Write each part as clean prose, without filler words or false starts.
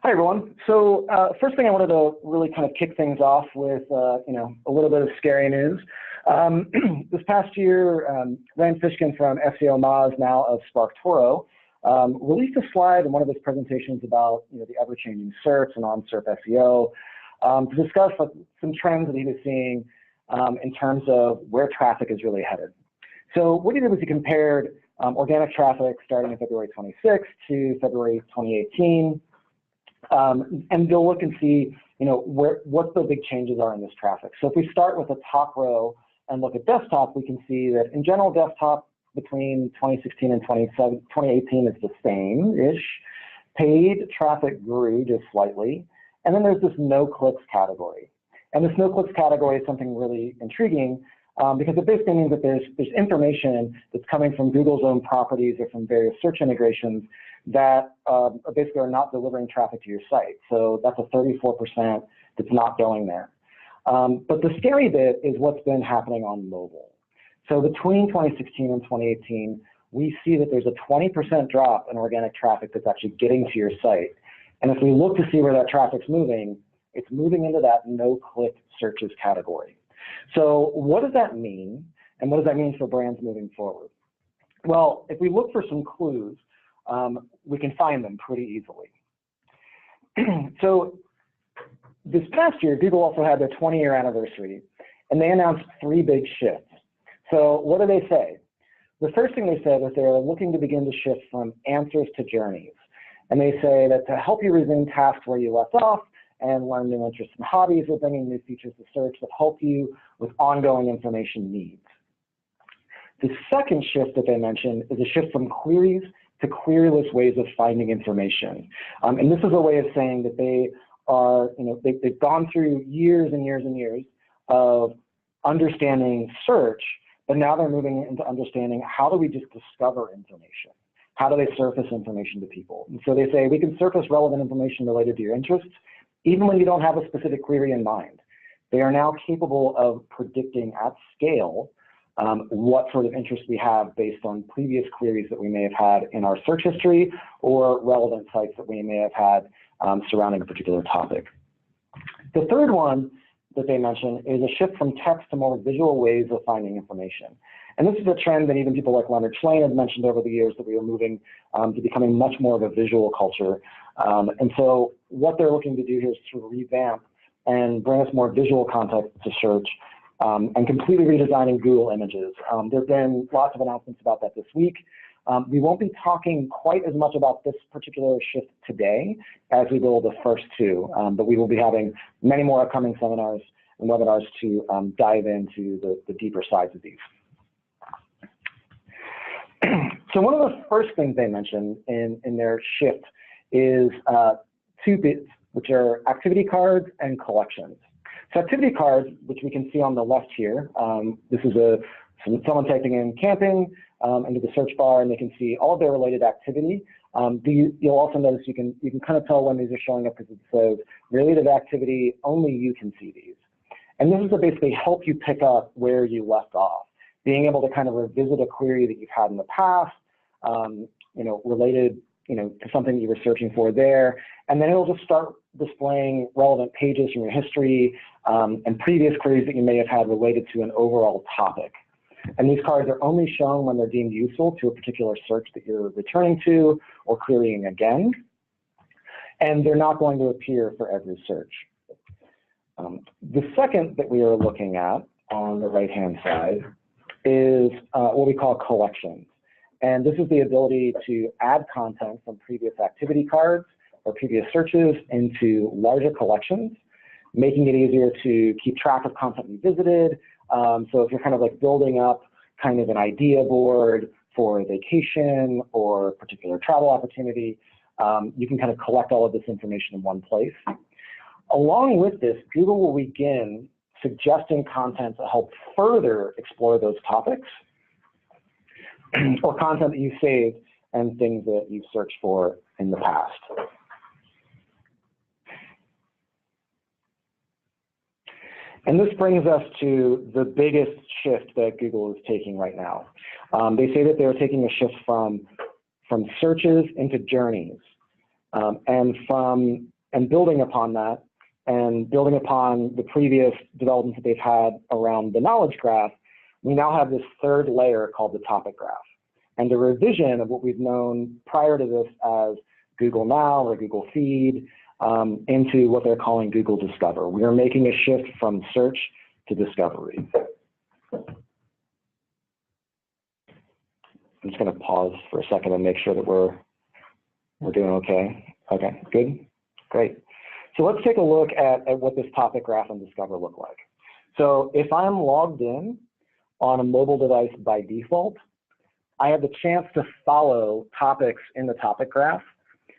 Hi everyone. So first thing I wanted to really kind of kick things off with, a little bit of scary news. This past year, Rand Fishkin from SEO Moz, now of SparkToro, released a slide in one of his presentations about the ever-changing search and on-SERP SEO to discuss some trends that he was seeing in terms of where traffic is really headed. So what he did was he compared organic traffic starting in February 26 to February 2018. And they'll look and see, what the big changes are in this traffic. So if we start with the top row and look at desktop, we can see that in general, desktop between 2016 and 2018 is the same-ish. Paid traffic grew just slightly. And then there's this no-clicks category. And this no-clicks category is something really intriguing because it basically means that there's information that's coming from Google's own properties or from various search integrations that basically are not delivering traffic to your site. So that's a 34% that's not going there. But the scary bit is what's been happening on mobile. So between 2016 and 2018, we see that there's a 20% drop in organic traffic that's actually getting to your site. And if we look to see where that traffic's moving, it's moving into that no-click searches category. So what does that mean? And what does that mean for brands moving forward? Well, if we look for some clues, we can find them pretty easily. So this past year, Google also had their 20-year anniversary, and they announced 3 big shifts. So what do they say? The first thing they said was they are looking to begin to shift from answers to journeys. And they say that to help you resume tasks where you left off and learn new interests and hobbies, we're bringing new features to search that help you with ongoing information needs. The second shift that they mentioned is a shift from queries to queryless ways of finding information. And this is a way of saying that they are, they've gone through years and years and years of understanding search, but now they're moving into understanding how do we just discover information? How do they surface information to people? And so they say we can surface relevant information related to your interests, even when you don't have a specific query in mind. They are now capable of predicting at scale what sort of interest we have based on previous queries that we may have had in our search history or relevant sites that we may have had surrounding a particular topic. The third one that they mention is a shift from text to more visual ways of finding information. And this is a trend that even people like Leonard Shlain have mentioned over the years, that we are moving to becoming much more of a visual culture. And so what they're looking to do here is to revamp and bring us more visual content to search, and completely redesigning Google Images. There have been lots of announcements about that this week. We won't be talking quite as much about this particular shift today as we will the first 2, but we will be having many more upcoming seminars and webinars to dive into the deeper sides of these. So one of the first things they mentioned in their shift is 2 bits, which are activity cards and collections. So activity cards, which we can see on the left here, this is someone typing in camping into the search bar, and they can see all of their related activity. You'll also notice you can kind of tell when these are showing up because it says related activity, only you can see these. And this is to basically help you pick up where you left off, being able to kind of revisit a query that you've had in the past, related to something you were searching for there, and then it'll just start displaying relevant pages from your history and previous queries that you may have had related to an overall topic. And these cards are only shown when they're deemed useful to a particular search that you're returning to or querying again, and they're not going to appear for every search. The second that we are looking at on the right-hand side is what we call collections. And this is the ability to add content from previous activity cards or previous searches into larger collections, making it easier to keep track of content you visited. So if you're kind of like building up kind of an idea board for a vacation or a particular travel opportunity, you can kind of collect all of this information in one place. Along with this, Google will begin suggesting content to help further explore those topics or content that you saved and things that you've searched for in the past. And this brings us to the biggest shift that Google is taking right now. They say that they're taking a shift from searches into journeys, and building upon that, and building upon the previous developments that they've had around the knowledge graph, we now have this third layer called the topic graph, and a revision of what we've known prior to this as Google Now or Google Feed, into what they're calling Google Discover. We are making a shift from search to discovery. I'm just going to pause for a second and make sure that we're doing okay. Okay, good, great. So let's take a look at what this topic graph and Discover look like. So if I'm logged in on a mobile device by default, I have the chance to follow topics in the topic graph,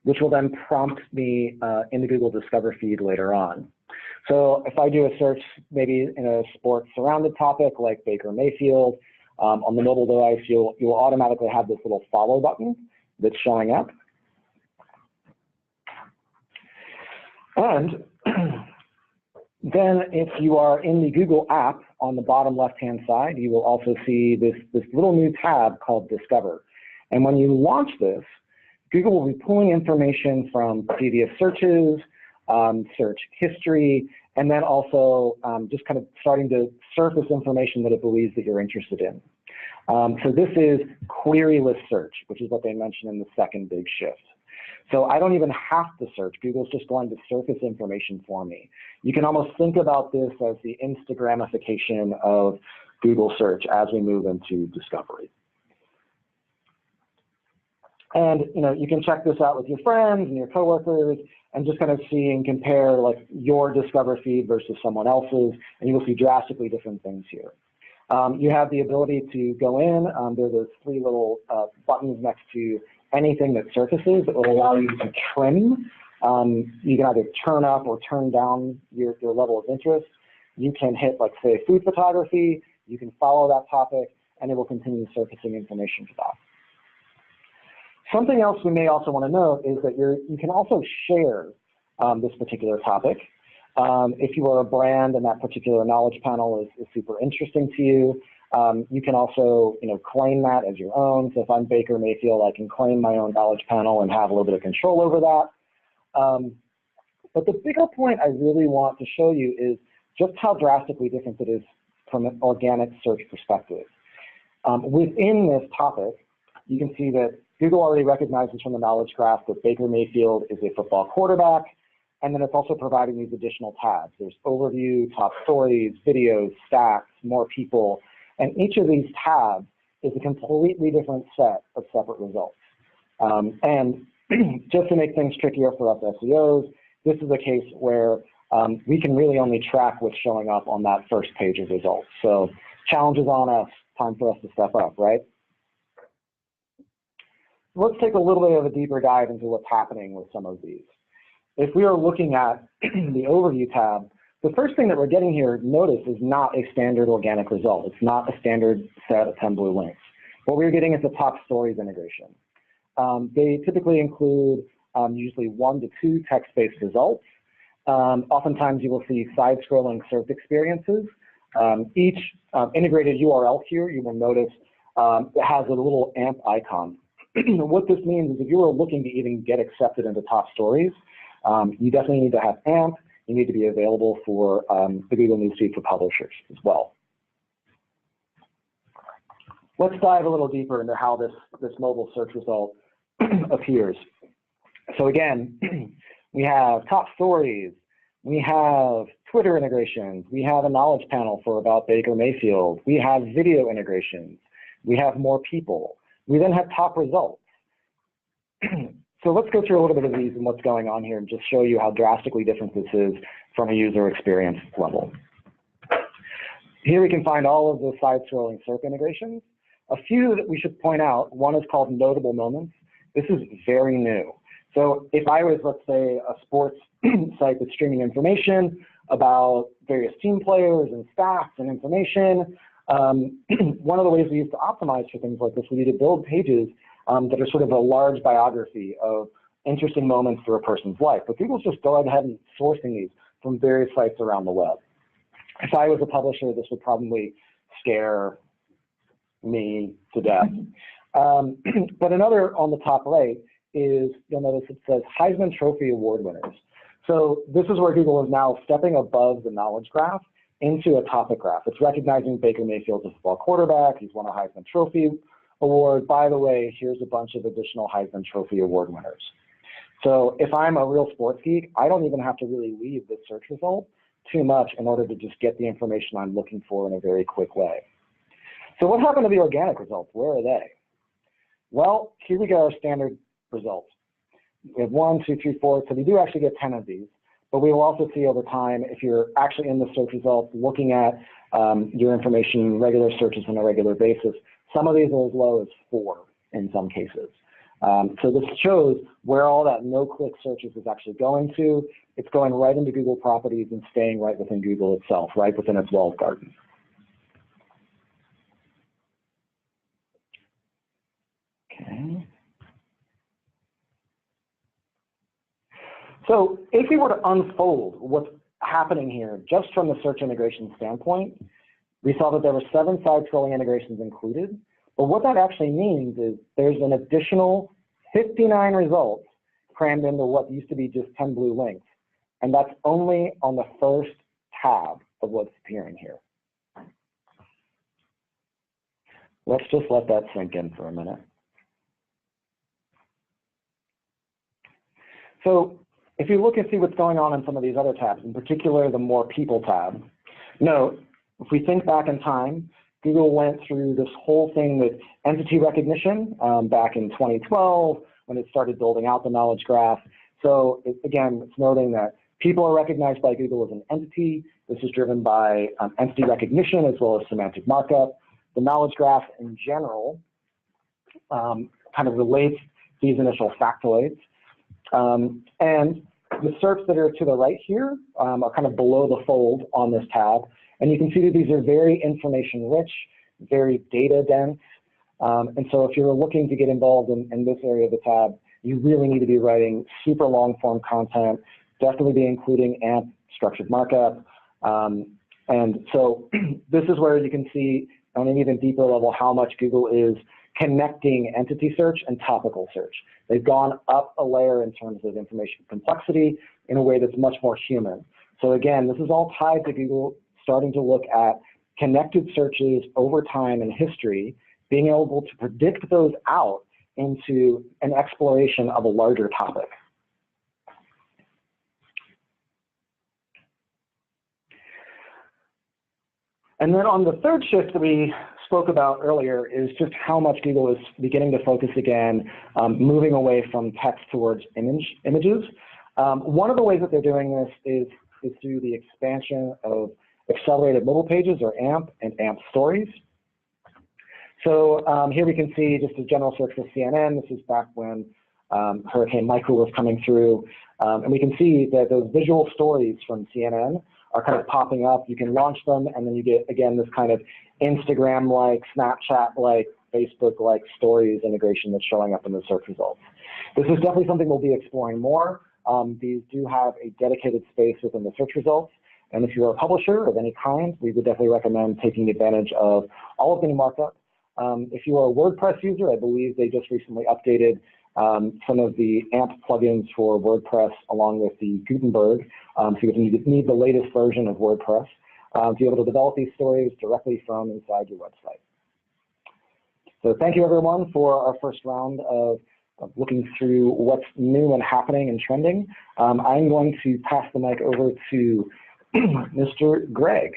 which will then prompt me in the Google Discover feed later on. So if I do a search maybe in a sports surrounded topic like Baker Mayfield, on the mobile device, you'll automatically have this little follow button that's showing up. And then if you are in the Google app on the bottom left-hand side, you will also see this little new tab called Discover. And when you launch this, Google will be pulling information from previous searches, search history, and then also just kind of starting to surface information that it believes that you're interested in. So this is queryless search, which is what they mentioned in the second big shift. So I don't even have to search. Google's just going to surface information for me. You can almost think about this as the Instagramification of Google search as we move into discovery. And you can check this out with your friends and your coworkers and just kind of see and compare like your Discover feed versus someone else's, and you will see drastically different things here. You have the ability to go in. There are those three little buttons next to anything that surfaces that will allow you to trim. You can either turn up or turn down your level of interest. You can hit, like, say, food photography. You can follow that topic, and it will continue surfacing information for that. Something else we may also want to note is that you can also share this particular topic. If you are a brand and that particular knowledge panel is super interesting to you, you can also claim that as your own. So if I'm Baker Mayfield, I can claim my own knowledge panel and have a little bit of control over that. But the bigger point I really want to show you is just how drastically different it is from an organic search perspective. Within this topic, you can see that Google already recognizes from the knowledge graph that Baker Mayfield is a football quarterback, and then it's also providing these additional tabs. There's overview, top stories, videos, stats, more people, and each of these tabs is a completely different set of separate results. And just to make things trickier for us SEOs, this is a case where we can really only track what's showing up on that first page of results. So challenge is on us, time for us to step up, right? Let's take a little bit of a deeper dive into what's happening with some of these. If we are looking at the overview tab, the first thing that we're getting here, notice, is not a standard organic result. It's not a standard set of 10 blue links. What we're getting is the top stories integration. They typically include usually 1 to 2 text-based results. Oftentimes you will see side-scrolling search experiences. Each integrated URL here, you will notice, it has a little AMP icon. What this means is if you are looking to even get accepted into top stories, you definitely need to have AMP. You need to be available for the Google Newsfeed for publishers as well. Let's dive a little deeper into how this mobile search result appears. So again, we have top stories, we have Twitter integrations, we have a knowledge panel for about Baker Mayfield, we have video integrations, we have more people. We then have top results. So let's go through a little bit of these and what's going on here and just show you how drastically different this is from a user experience level. Here we can find all of the side-scrolling SERP integrations. A few that we should point out, one is called Notable Moments. This is very new. So if I was, let's say, a sports site that's streaming information about various team players and stats and information, one of the ways we use to optimize for things like this would be to build pages that are sort of a large biography of interesting moments through a person's life. But Google's just go ahead and sourcing these from various sites around the web. if I was a publisher, this would probably scare me to death. But another on the top right is, you'll notice it says Heisman Trophy Award winners. So this is where Google is now stepping above the knowledge graph into a topic graph. It's recognizing Baker Mayfield's a football quarterback. He's won a Heisman Trophy Award. By the way, here's a bunch of additional Heisman Trophy Award winners. So if I'm a real sports geek, I don't even have to really leave the search result too much in order to just get the information I'm looking for in a very quick way. So what happened to the organic results? Where are they? Well, here we go, our standard results. We have 1, 2, 3, 4, so we do actually get 10 of these, but we will also see over time, if you're actually in the search results, looking at your information, regular searches on a regular basis, some of these are as low as 4 in some cases. So this shows where all that no-click searches is actually going to. It's going right into Google properties and staying right within Google itself, right within its walled garden. Okay. So if we were to unfold what's happening here just from the search integration standpoint, we saw that there were 7 side-scrolling integrations included. But what that actually means is there's an additional 59 results crammed into what used to be just 10 blue links. And that's only on the first tab of what's appearing here. Let's just let that sink in for a minute. So if you look and see what's going on in some of these other tabs, in particular the More People tab, note, if we think back in time, Google went through this whole thing with entity recognition back in 2012 when it started building out the knowledge graph. So again, it's noting that people are recognized by Google as an entity. This is driven by entity recognition as well as semantic markup. The knowledge graph in general kind of relates these initial factoids. And the SERPs that are to the right here are kind of below the fold on this tab. And you can see that these are very information rich, very data dense. And so if you're looking to get involved in this area of the tab, you really need to be writing super long form content, definitely be including AMP structured markup. And so this is where you can see on an even deeper level how much Google is connecting entity search and topical search. They've gone up a layer in terms of information complexity in a way that's much more human. So again, this is all tied to Google starting to look at connected searches over time in history, being able to predict those out into an exploration of a larger topic. And then on the third shift that we spoke about earlier is just how much Google is beginning to focus again, moving away from text towards images. One of the ways that they're doing this is through the expansion of accelerated mobile pages, or AMP, and AMP stories. So here we can see just a general search for CNN. This is back when Hurricane Michael was coming through. And we can see that those visual stories from CNN are kind of popping up. You can launch them, and then you get, again, this kind of Instagram-like, Snapchat-like, Facebook-like stories integration that's showing up in the search results. This is definitely something we'll be exploring more. These do have a dedicated space within the search results. And if you're a publisher of any kind, we would definitely recommend taking advantage of all of the new markup. If you are a WordPress user, I believe they just recently updated some of the AMP plugins for WordPress along with the Gutenberg. So you need the latest version of WordPress to be able to develop these stories directly from inside your website. So thank you everyone for our first round of looking through what's new and happening and trending. I'm going to pass the mic over to Mr. Greg.